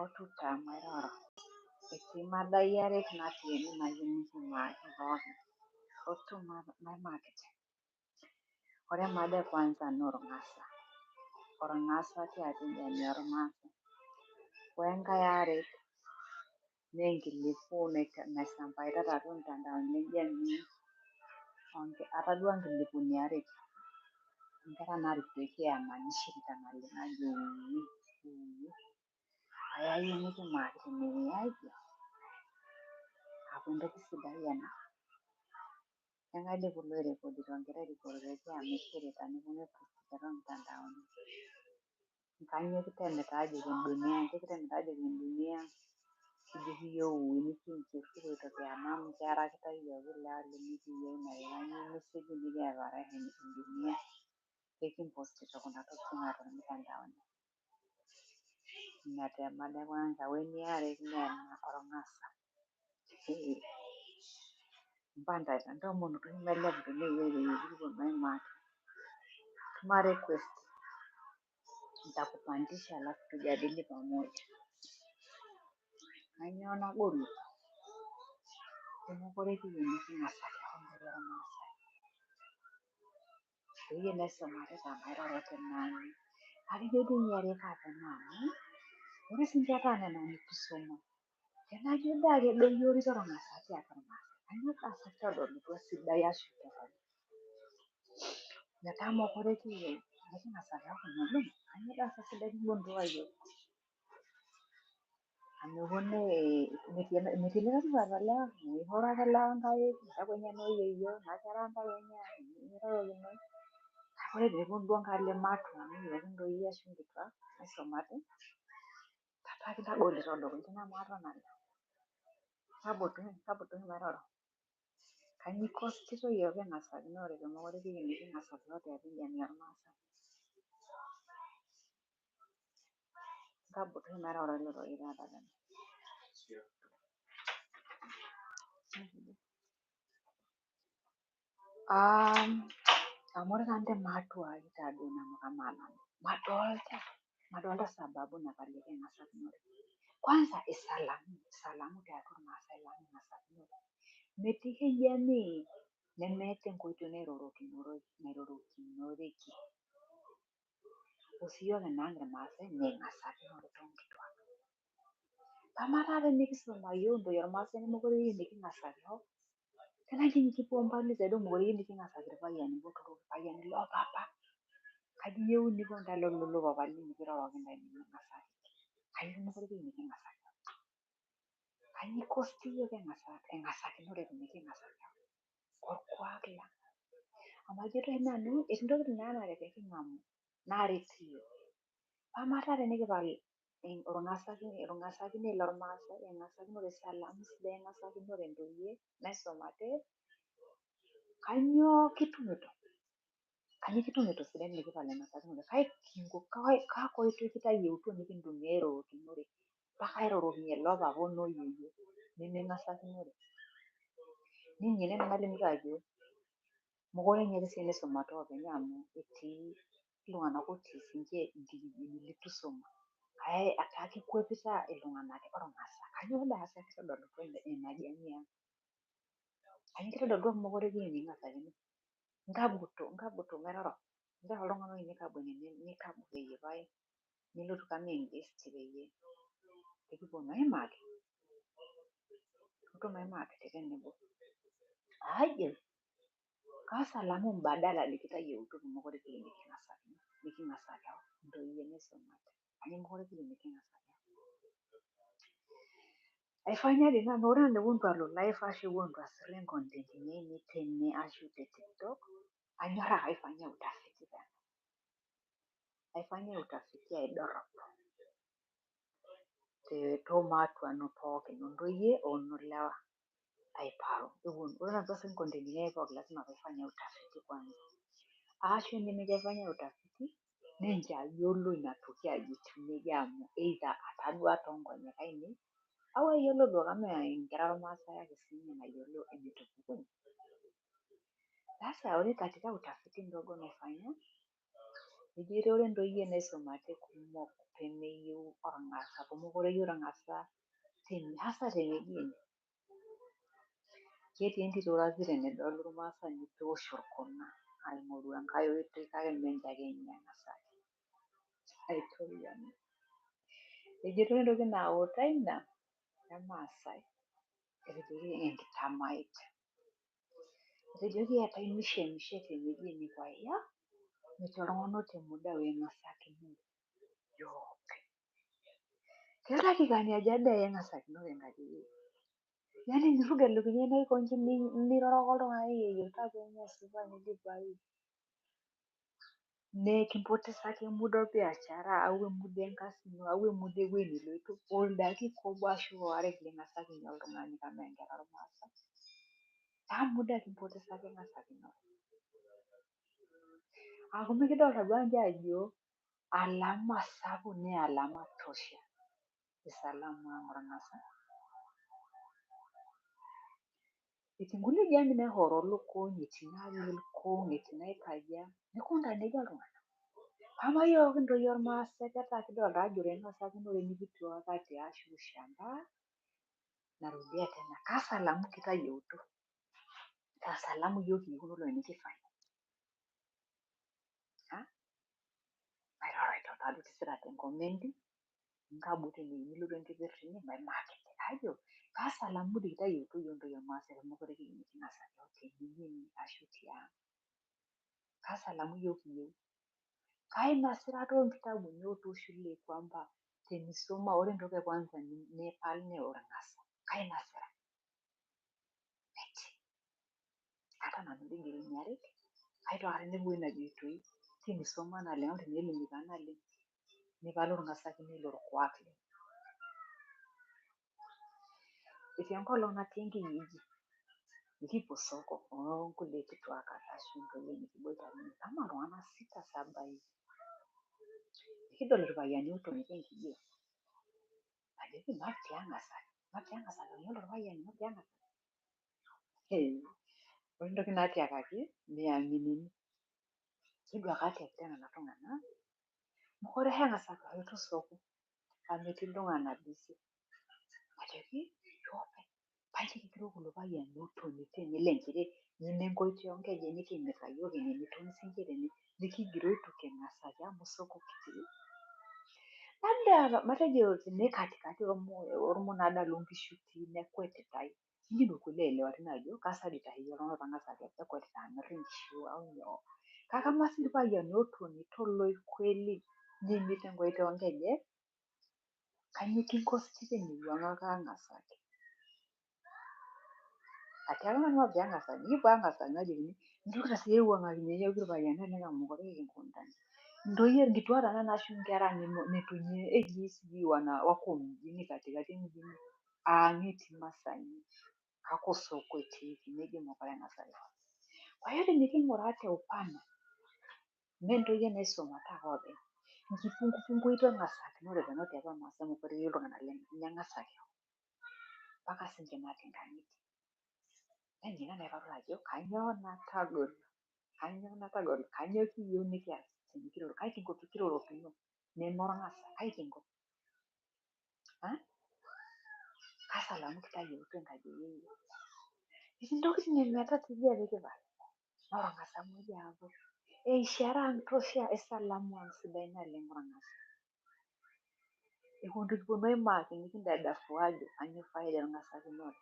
Otutamairoro etii madai are natii ene nayieu nikiimaki pookin. Maimaki. Ore emada e kwanza naa orng'asa. Orng'asa tiatua enjani ormaasai. Ore enkae are naa enkilifu naisambaita tiatua mtandaoni enjani. Atadua nkilifuni are nkera naarikoki emanishita naleng ajo ayieu nikiimaki tenewueji aaku entoki sidai ena. Keng'ae dii kulo oirekodito nkera erikoroki emishirita neponu aipost tiatua mtandaoni. Kanyoo kitemita aajoki endunia kijoki iyiok nikinchir kipoito kiama amu keerakita iyiok ilewa lemikiyieu kanyoo meseji nikiyaparaki endunia pekimpostito kuna tokiting atua mtandaoni. Ina taa emada e kwanza. Ore eniare naa ena orng'asa. Mpantana ntomono toi mailepu tenewueji nikiponu aimaki. Tuma request nitakupandisha alafu tujadili pamoja. Kanyoo nagolito? Pemekure kiyieu niking'asaki ate ormaasai. Eyieu naisomarita mairoro tenaani. Kake ijo dii ninye erik amu ore siinche ata nena nitu isuma tenajo dii ake doyiorito orng'asa tiatua irmaasai. Kanyoo taata kitodolutua sidai ashu torrono? Metaa mekure kiyieu niking'asaki ate kuna olong'i. Kanyoo taata sidai nikimbondua iyiok? Metii likae supat olewa, mishoro ake lewa nkaik, mitakuenia noo yieyioo, nakera ntauenya, mirorokinoi. Kake ore peeponu duo nkaale matua nikijoki ntoyie ashu nkituak maisumati, etaa kitagolito lukuny amaa aton aja? Kaputu mairoro. Kanyoo ikostito iyiok king'asakinore pemekure kiyieu niking'asaki ate tiatua enjani ormaasai? Kaputu mairoro ele toki taata penyo. Amu ore taa nte matua ai taaduo nanu kamaa nanu madolta sababu napalie king'asakinore. Kwanza isalamu tiatua irmaasai lang ing'asakinore. Metii hii jamii nemeeta enkoitoi nairorokinoreki. Ore siiyiok kinaang irmaasai ming'asakinore toonkituak. Kamaa taata tenikisuma iyiok ntoyie ormaasai nemekure kiyieu niking'asaki hoo? Tena nyinyi kipuo mbali zaidi mekure kiyieu niking'asaki irpayiani botorok, irpayiani lopapa. Kaji iyieu niko ntae lololopa linyi piroroki ntae niming'asaki? Kanyoo pemekure kiyieu niking'asaki? Kanyoo ikosti iyiok eng'asakinore temiking'asaki ate? Orkuak lang. Amu ajo toi nanu etii ntokiting naanare peking'amu naaret iyiok. Amaa taa tenikipal orng'asakine lormaasai, eng'asakinore salamu sidai, eng'asakinore ntoyie naisumate, kanyoo kitumito? Kanyoo kitumito sidai tenikipal eng'asakinore? Kaa oitoi kitayieutuo nikintumia airorokinore mpaka airorokinye lopapa onoo yieyioo neming'asakinore? Ninyi ene nalimuto ajo mekure ninye kisii nisumate oopeny amu etii iltung'anak otii siinche inkijijini litu isuma. Etaa kikwetita iltung'anak orng'asa. Kanyoo taata kitodolutua ina jamii ang? Kanyoo kitodolutua pemekure kiyieu niking'asakini? Nkabutu mairoro. Nchoo oltung'ani oyieu nikabu ene nikabu peyie pae nilotu kama engesti peyie pekiponu aimaki. Kipuo maimaki tenebo. Aje kasalamu mbadala likitayieutuo pemekure kiyieu niking'asaki ate ntoyie naisumate. Kanyoo mekure kiyieu niking'asaki ate? Aifanya dii nanu ore enepuo ntu alo live ashu epuo ntu aasiriki nkontentini enye tene ashu te tiktok, anyor ake aifanya utafiti penyo. Aifanya utafiti ai dorrop toomatuan pookin ontoyie onolewa aiparu. Ore nanu paasaki nkontentini ai pookin lasima paifanya utafiti kwanza. Ashu enemijo aifanya utafiti nencho ayiolou ina toki ajo etiu nejia amu either atadua toonkonyek ainei au ayiolo duo kama nkera ormaasai ake siinye nayiolo enetupukunye. Sasa ore katika utafiti mdogo naifanya Ejito ore ntoyie naisumate kumok pemeyieu orng'asa amu mekure eyieu orng'asa hasa temediani. Ketii entito ore tenedol irmaasani peosh orkuna aing'oru enkae oitoi kake menche ake ninye eng'asaki. Ejito ore entoki nautaa ina irmaasai etejoki enkitamait. Etejoki eetae mishemishe temediani paia metii oltung'ani ote muda oing'asakini iyiok. Keldakikani aja doi ing'asakinote enkaji? Yani nirruge elukunya ino aikonji niroroki oltung'ani yeyote penyo esipa nidipayu. Nekimpotesaki muda orbiashara au muda enkasi ino au muda ewuei niloito oldakika obo ashu waare king'asakini oltung'ani kama inkera ormaasai. Kaa muda kimpotesaki ing'asakinote? Aku mikidolta duo nche ajo alama sapuk naa alama tosha esalamu ang' orng'asa. Etii nkulie jamii nairoro lukuny, etii natii irkung', etii naikaja, nikuna nejia iltung'anak. Amaa yiok kintoyie ormaasai ketaa kidolta ajo ing'asakinore nikitiaka ashu shamba. Narudia tena, kaa salamu kitayieuto? Kaa salamu yiok kiyieu nikifanya? Mairoroto taduo tisira tenkomendi, nkabut eneyieu nilotu enkipirta ino maimakiti. Ajo, kaa salamu doi kitayieuto yiok ntoyie ormaasai pemekure kiyieu niking'asaki temediani ashu tiang'? Kaa salamu yiok kiyieu? Kainosita tonkitabuni oltau shule kwamba tenisoma ore entoki e kwanza nipal naa orng'asa. Kainosita. Metii. Aata nanu degree are, kaitu aikata ainepu ewuei najitoi tinisoma naleng' au tenelimika naleng' nipal orng'asakinoto lorkwak lino. Etii enkolong natii enkijiji, nikipuo soko onkulie kituak ashu ntoyie nikiboitare kama iltung'anak 6-7 hivi. Nikidol irpayiani otonita enkijia. Najoki matiang'asaki yiolo irpayiani matiang'asaki. Ore entoki natiakaki miaminini. Todua katiakita nena tung'anak mekure eng'asaki alotu soko amu etii iltung'anak busy. Najoki kaji kigira kulo payiani otonita ene lenchere nyime enkoitoi onkejek nikiimita yiok ene netoni sinche tene nikigira itu king'asaki amu soko kitii. Labda matejo tene katikati ormunada lonkishu nekwetitai. Indim kulie aelewatin ajo kasajita yie oltung'ani otang'asaki ekwetita amir inkishu au nyoo. Kake amaa si irpayiani otonita oloikweli niimita enkoitoi onkejek, kanyoo kinko sisi teniwuang'u ake ang'asaki? Atiaka nanu peeng'asaki, nikipuo ang'asaki najokini mitokita siyie aiwuang'akinye yiok irpayiani oleng amu mekure kikinko inji. Ntoyie nkituak tanakata ashu nkera netu nye sijui wako mjini katikati mjini etii masaa enye. Kako soko etiiki nejo mekure eng'asaki. Kwa hiyo teniking'uraa te upana, mee ntoyie naisumata ake openy. Nkipungupunguito eng'asakinore tiatua irmaasai mekure eyieu iltung'anak neng'asaki. Mpaka sinche natii nkang'itie. Yani ina naitodolu ajo kanyoo natagolo, kanyoo kiyieu nikias tenikiroro, kai kinko pikirorokino neme orng'asa, kai kinko? Kaa salamu kitayieuto enkaji eyeyio? Etii ntokiting nemeeta tijia pikipal. Norng'asa muj eaku. Ishara ang' tosha esalamu ang' sidai naleng' orng'asa. Eton itu kiponu aimaak nikindadavua ajo kanyoo faida orng'asakinore.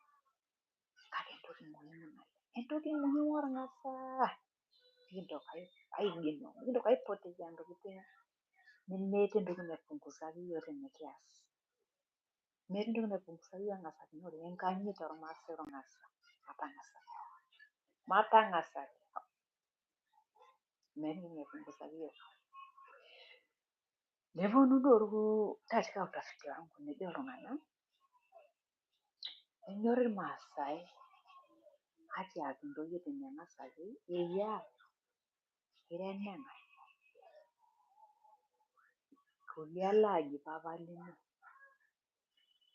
Kake entoki muhimu naleng'. Entoki muhimu orng'asa. Mikintoki aigino, mikintoki aipotezea ntokiting nemeeta entoki naipungusaki yiok tenikias. Meeta entoki naipungusaki yiok eng'asakinore, enkanyit ormaasai orng'asa. Matang'asaki. Meeta entoki naipungusaki yiok. Neponu duo katika utafiti wangu nejo iltung'anak, enyor irmaasai atiaki ntoyie teneng'asaki, eyia ira eneng'ae? Irkulie alo aji papa lino.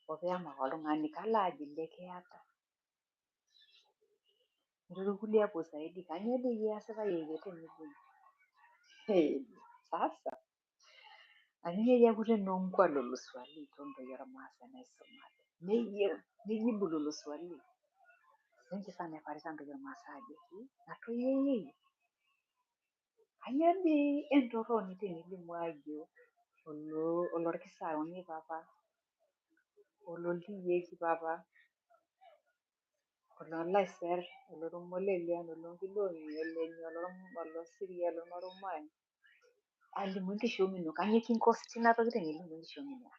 Opeama ake oltung'ani kalo aji likiyata. Nitoki irkulie apuo zaidi, kanyoo doi iyasita yeyio temediani? Sasa aningeja kuti nongwa lolo swali tondo ormaasai naisumate. Neyieu nijibu lolo swali. Nikifaa neparu ntoyie ormaasai ajoki atoyieyie kanyioo dii entorroni tenilimu ajo olorkisauni papa, ololtiyieki papa, ololaiser, olormolelian, olonkilong'i, olenya, olosiria, olonorumai. Alimu enkishomi ino, kanyioo kinko tina toki tenilimu enkishomi ino.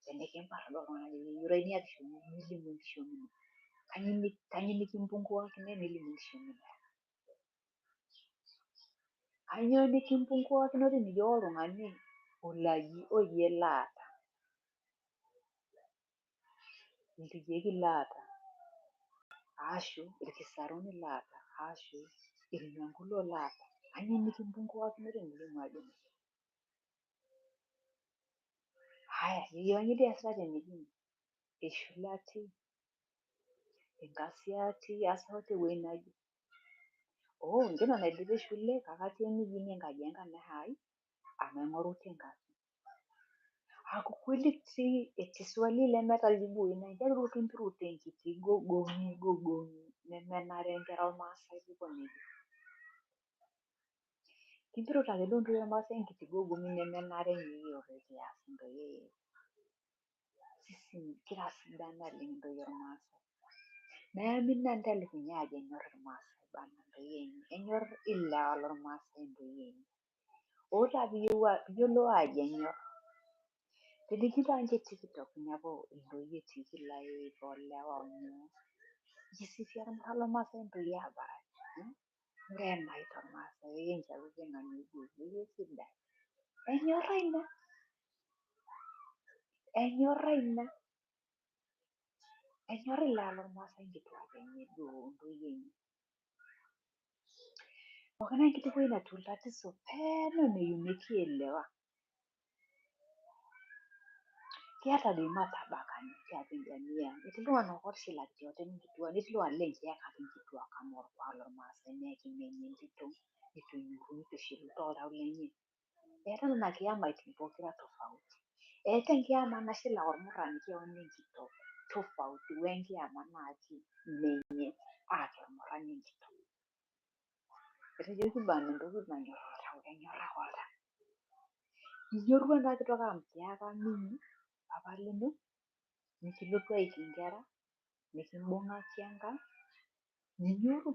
Tenikimparr duo oltung'ani ajoki eyiore nia kishomi nilimu enkishomi ino. Kanyioo nikimpunguakine nilimu enkishomi ino. Kanyioo nikimpunguakino tenijo oltung'ani olaji oyie laata, iltiyieki laata, ashu irkisaruni laata, ashu irnyankulo laata. Kanyioo nikimpunguakino tenilimu ajo nejia. Haya, yie dii eesita tenewueji, eshula atii, enkasi atii, asisho tewuei naje. Oh, njo nanu aidipa shule kake atii emijini enkaji enkane ai amaing'orutie enkasi. Aaku kweli etii swali lemeeta iljibui naa ijio ake duo kimpiru tenkiti gogong'i nemenare inkera ormaasai piko nejia. Kimpiruta ake duo ntoyie ormaasai enkiti gogong'i nemenare nikipuo kias intoyie. Sisi kira sidan naleng' intoyie ormaasai. Meamini nanu telukunya ajo enyorr irmaasai bana intoyie enye. Enyorr ilewa lormaasai intoyie enye. Ore taa piyiolou ajo enyorr, tenijing' taa ninche TikTok inepu intoyie etii kila age, olewa onyoo. Kisifia irmaasai intoyie abaraki. Murena tormaasai ekinchore sidai. Enyorra ina. Enyorra ina. Enyorr ilewa lormaasai inkituak enye duo intoyie enye. Pooki naa enkiti wuei natii tatizo peno neyieu nekielewa. Kiata doi matabakani tiatua jamii ang'. Etii iltung'anak otishilakitia ate inkituak, netii iltung'anak laa ekieka inkituak amu orkuak lormaasai neekimeny entito nitu enyorru nitu eshilu toltau lenye. Eetae nena kiamaitin pokira tofauti. Eetae enkiama nashila ormurrani keon wenkitok tofauti wenkiama natii menye ate ormurrani enkitok. Etejoki bana entoki nanyorr oltau kenyorr ake oltau. Inyorua ena kitok amu kiyaka minyi papa lino, nikilotu aiki inkera, nikimbung'aki enkang', ninyorru.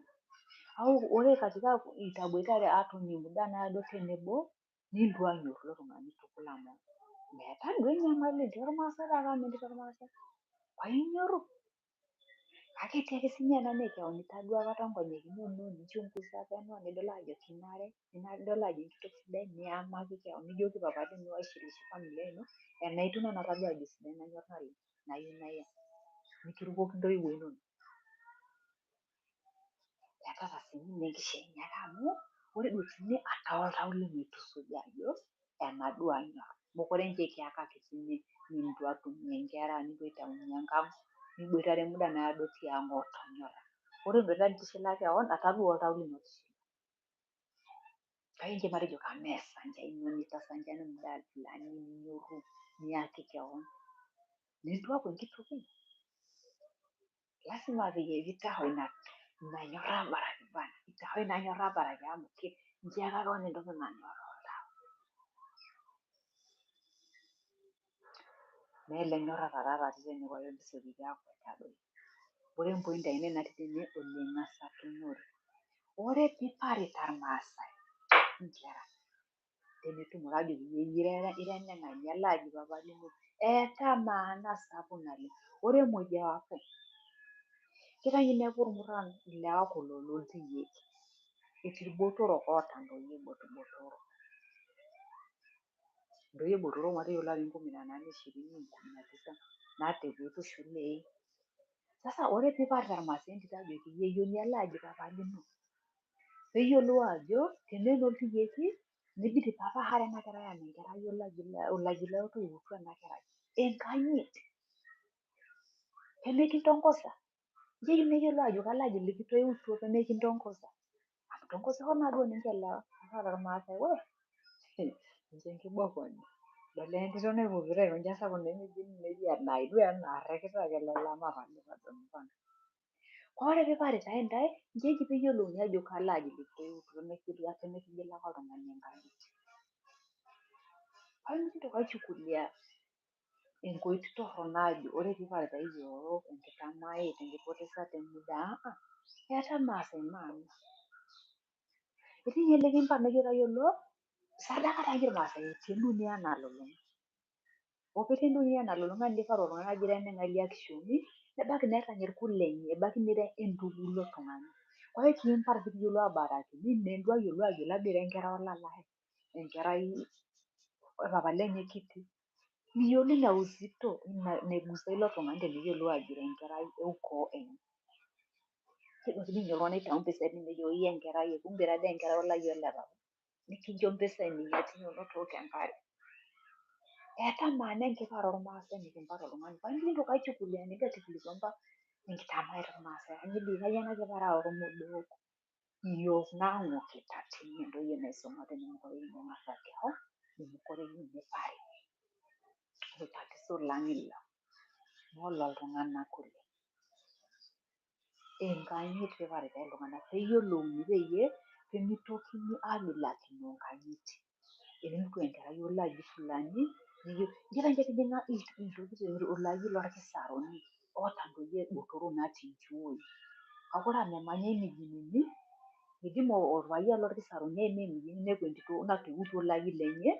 Ore katika itaboitare atoni muda naado tenebo, nitu anyorru ilo tung'ani tukul amu meeta duo enyamali etii ormaasai taata metii ormaasai. Painyorru. Kake etii ake sinye ena nekeon itadua akata nkonyek inonok, nichunguza peno nidol ajo kinare, nidol ajo enkitok sidai, niamaki keon. Nijoki papa lino aishirikisha familia ino, enaa itiu nanu atadua ajo sidai nanyor naleng' nayieu nayam. Nikirukoki intoiwuo inonok. Etata sininye enkishenyi ake amu, ore duo tine ata oltau lino itusuj ajo enaduo anyor. Mokure nche kiakaki sinye nitu atumie nkera, nitu aitaunyie enkang', niboitare muda naado tiang' otonyora. Ore iboita nitushula keon, atadua oltau lino otishila. Kake nche matejo kamesa nche ainyoo nitaasa nche ena muda fulani ninyorru niaki keon. Nitu aku enkitok ino. Lasima pitaho ina nyorra abaraki bana. Pitaho ina nyorra abaraki amu ntiaka keon entoki nanyor oltau. Meele enyorrata taata atii tene pae entisioki kiakuja doi. Ore empoint ai natii tene oleng'asakinore. Ore piiparita irmaasai inkera tenetumo tajoki yie ira eneng'ae ele aji papa lino. Eeta maana sapuk naleng'. Ore mojawapo, kitang'u inepu irmurran ilewa kulo loltiyiek. Etii irbotorok oota ntoyie botorok. Ntoyie botorok matejo ilarin 18, 20, 19 nateguetuo shulei. Sasa ore piiparita irmaasai entito ajoki yieyioni ele aji papa lino. Peyiolou ajo teneno iltiyieki, nibidi papahare ena kerai amu enkerai olaji lotoiwutuo ena kerai. Enkanyit. Pemekintongosa. Ijoki meyiolou ajo kalo aji likitoiutuo pemekintongosa. Amu tongosa naduo ninche lewa. Ore taata irmaasai, ninche nkibokoni idol entito naipopito aikonji esapuk nemeidim nejia nai duo enarrikita ake lelo amapalito mfano. Ore piiparita intae inji eji peeyiolouni ajo kalo aji likieutuo pemikigil ake oltung'ani enkanyit. Paa mikintoki aichukulia enkoitoi torrono ajo ore piiparitai iyiok enkitamaet, enkipotesata emuda eeta irmaasai maana. Etii ninye likimpar nejo tayiolo sadaka taayie irmaasai etii endunia nalulung'a. Ketii endunia nalulung'a niparu oltung'ani ajo ira eneng'ae liakishoni nebaiki neerany irkulenye, ebaiki nira entukulo tung'ani. Ore kiimpar pekiyiolou abaraki miindim duo ayiolo ajo labda ira enkerai olalae, enkerai e papa lenye kiti. Miyiolo ina uzito naigusa ilo tung'ani teniyiolou ajo ira enkerai e ukoo enye. Kidimi ninye oltung'ani aitau mpisai nejo iyie enkerai kumbe ira dii enkerai olayiok le papa. Nikincho mpisai ninyatinoto tooko enkare. Eeta maana enkipara ormaasai enikimpar oltung'ani. Paa mikintoki aichukulia negatively kwamba enkitamaet ormaasai. Kanyio ena kipara ormodok. Iyiok naang'ukita tine ntoyie naisumate nemekure king'as akeho, nemekure kipari. Ortatiso lang ilo moololtung'anak kulie. Enkanyit piiparitai iltung'anak peeyiolouni peyie peemitokini agilakino nkanyaitie. Enemutu enkerai olaji fulani nijo paincho etijing'a iltokiting olaji lorkisaruni oota ntoyie botorok natii inchoi. Kake ore amu emanya imijinini, midimu orpayian lorkisaruni aima emujini nepu entito natoiutuo olaji lenye,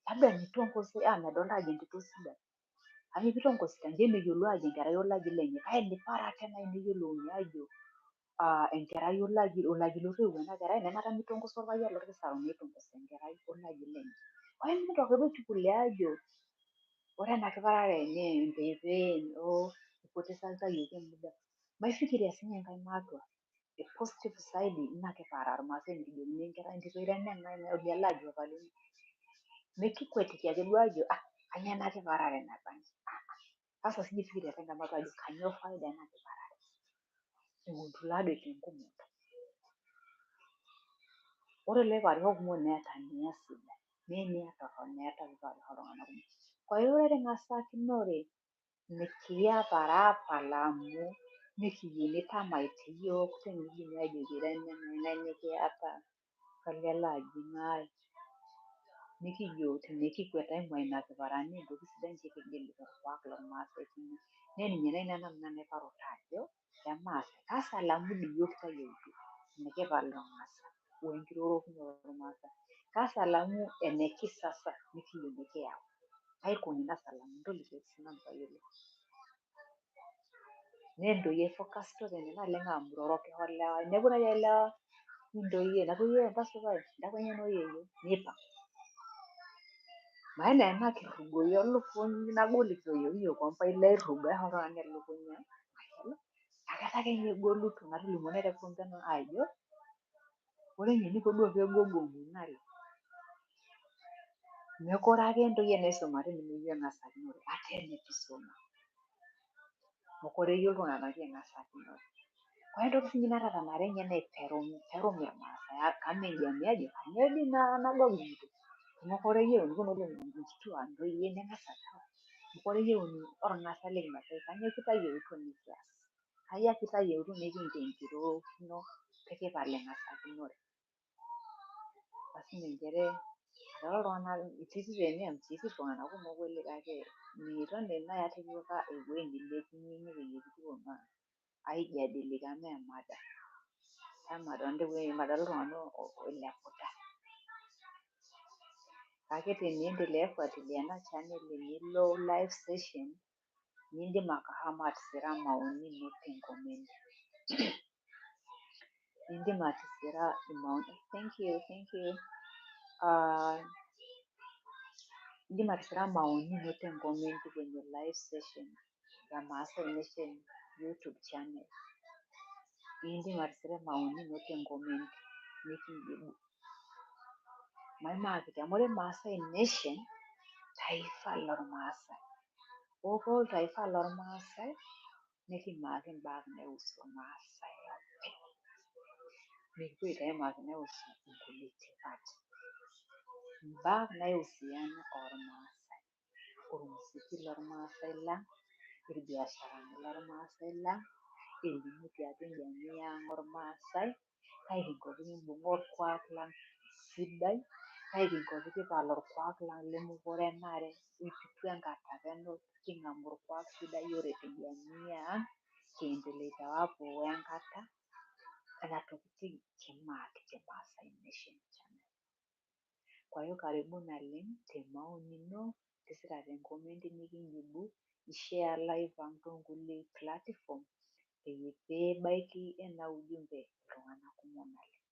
labda nitongosi medolta ajo entito sidai. Kake kitongosita nji emeyiolo ajo enkerai olaji lenye. Kake enipar ake nai neyiolouni ajo enkerai olaji lotoiwuo ena kerai nemeeta mitongoso orpayian lorkisaruni aitongosa enkerai olaji lenye. Pae mikintoki duo aichukulia ajo ore ena kiparare enye empepeen ipotesakita iyiok emuda. Maifikiria siinye enkae matua positive side ina kipara ormaasai nikijokini entito ira eneng'ae olialo aji papa lino. Mekikwetiki ake duo ajo kanyio ena kiparare nabanji. Sasa sije fikiria tena matua ajo kanyio faida ena kiparare. Eutulado tenkumoto. Ore iloiparisho kumok neeta nia sidai, neenia torrono eeta piiparisho iltung'anak kumok. Kwa hiyo ore teng'asakinore mikiaparapal amu mikiyieu nitamaiti iyiok tenekijokini ajoki ira eneng'ae nekiata, kalo ele ajing'ai. Nikijo tenikikwet aing'ua ina kipara naa entoki sidai ninche kigil torkuak lormaasai tine. Nee ninye nai nanu naiparuta ajo emaasai kasalamu dii iyiok kitayioloito enekipal irmaasai wenkirorokinoto ormaasai. Kasalamu enekisasa nikiyieu nikiyau. Kaikuni ina salamu ntolikioki sinanu payiolou. Nee ntoyie aifokasito tene naleng amu iroroki olewa. Inepu nai olewa intoyie entasupai entakwenia noo yieyio nipang'. Maana ena kirrugoyo elukuny nagolikito iyiok pailo airrugo aisho oltung'ani elukunya. Nakata ake ninye egolutu natolimuo naiteru peno ajo ore ninye eniko duo peegogong'unare mekure ake ntoyie naisumate nemeyieu eng'asakinore ata enitu isuma. Mekure eyieu iltung'anak eng'asakinore. Ore entoki siinye natatanare ninye naiterum irmaasai kama jamii ajo kanyio dii ina nagolito. Mekure eyieuni kuna olong'i inkituak ntoyie neng'as ajo mekure eyieuni orng'asa lekimasai kanyio kitayieuto nikias. Kai ake itayieuto nekincho enkirorokino pekipal eng'asakinore. Basi nchere ore iltung'anak etii iltung'anak kumok kweli kake mitoni nai atipika ewuei nilepunye peyie kiponu aijadili kama emada. Madol iltung'anak oileputa. Kake teniendelea aifuatilia ena channel nilo live session niindim ake ashomo atisira maoni ino tenkomenti. Niindim atisira maoni thank you. Indim atisira maoni ino tenkomenti kwenye live session ya Maasai Nation YouTube channel. Indim atisira maoni ino tenkomenti nikijibu. Maimaakiti amu ore Maasai Nation taifa lormaasai. Ore oltaifa lormaasai nekimaaki imbaa naiusu irmaasai openy. Mekipuo aitayu imbaa naiusu inkulie tipat. mbaa naihusiana ormaasai, orng'usikiti lormaasai lang', irbiasharani lormaasai lang', elimu tiatua jamii ang' ormaasai, kai kinko pikimbung'a orkuak lang' sidai, kai kinko pikipal orkuak lang' lemekure enare, itu enkata apa ena king'amu orkuak sidai oret jamii ang', kiendeleita hapo wenkata, nena tokiting kimaak te Maasai Nation Channel. Kwa hiyo karibu naleng' te maoni ino, tisira tenkomenti nikinjibu, ishare live ang' tonkulie platform, peyie peebaiki ena ujumbe iltung'anak kumok naleng'.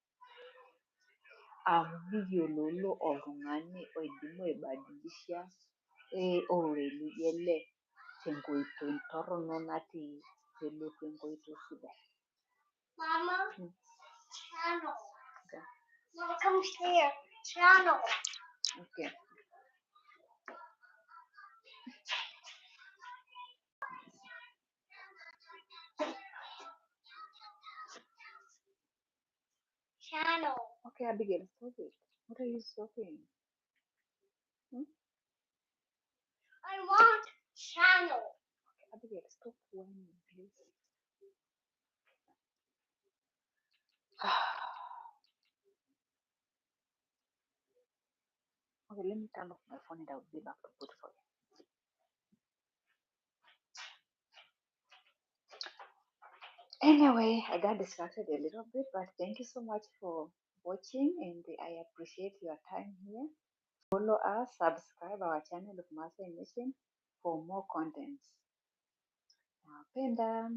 Amu miyiololo oltung'ani oidimu aibadilisha ororei lijo ele tenkoitoi torrono natii pelotu enkoitoi sidai. Mama, channel. Okay. Mama, come here. Channel. Okay. Channel. Okay, Abigail, stop it. What are you stopping? Hmm? I want channel. Okay, Abigail, stop whining, please. Okay, let me turn off my phone and I'll be back to put for you. Anyway, I got distracted a little bit, but thank you so much for watching and I appreciate your time here. Follow us, subscribe our channel of Maasai Nation for more contents. Napenda.